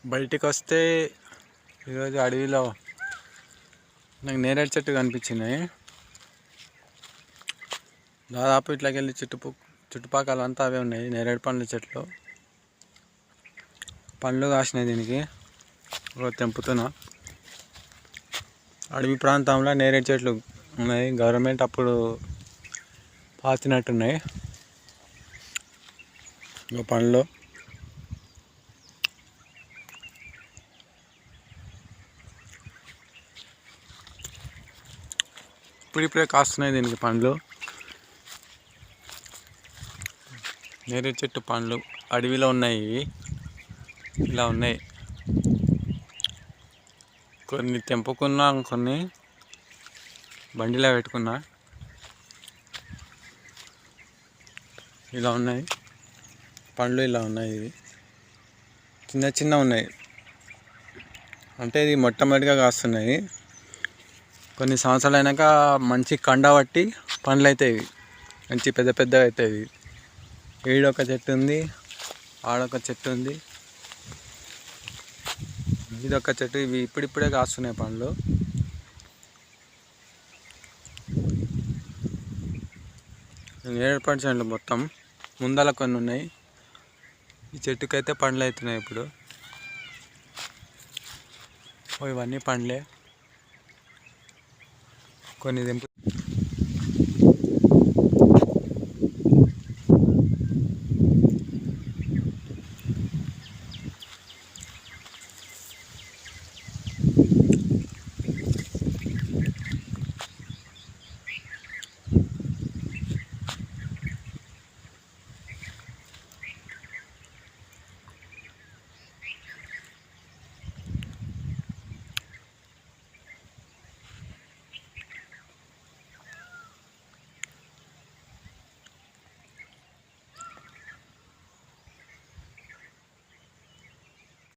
బయటికి వస్తే ఈరోజు అడవిలో నాకు నేరేడు చెట్టు కనిపించినాయి. దాదాపు ఇట్లాకి వెళ్ళి చుట్టుపక్కల అంతా అవే ఉన్నాయి. నేరేడు పండ్ల చెట్లు, పండ్లు కాసినాయి. దీనికి తెంపుతున్నా. అడవి ప్రాంతంలో నేరేడు చెట్లు ఉన్నాయి. గవర్నమెంట్ అప్పుడు పాతినట్టున్నాయి పండ్లు. ఇప్పుడిప్పుడే కాస్తున్నాయి దీనికి పండ్లు. నేరేడు చెట్టు పండ్లు అడవిలో ఉన్నాయి. ఇలా ఉన్నాయి. కొన్ని తెంపుకున్నా, కొన్ని బండిలో పెట్టుకున్నా. ఇలా ఉన్నాయి పండ్లు. ఇలా ఉన్నాయి. ఇవి చిన్న చిన్న ఉన్నాయి. అంటే ఇది మొట్టమొదటిగా కాస్తున్నాయి. కొన్ని సంవత్సరాలు అయినాక మంచి కండ పట్టి పండ్లు అవుతాయి. ఇవి మంచి పెద్ద పెద్దగా అవుతాయి. ఈడొక చెట్టు ఉంది, ఆడొక చెట్టు ఉంది, ఇదొక చెట్టు. ఇవి ఇప్పుడిప్పుడే కాస్తున్నాయి పండ్లు. నేరేడు పండు చెట్లు మొత్తం ముందల కొన్ని ఉన్నాయి. ఈ చెట్టుకైతే పండ్లు అవుతున్నాయి ఇప్పుడు. ఇవన్నీ పండ్లే. కొన్ని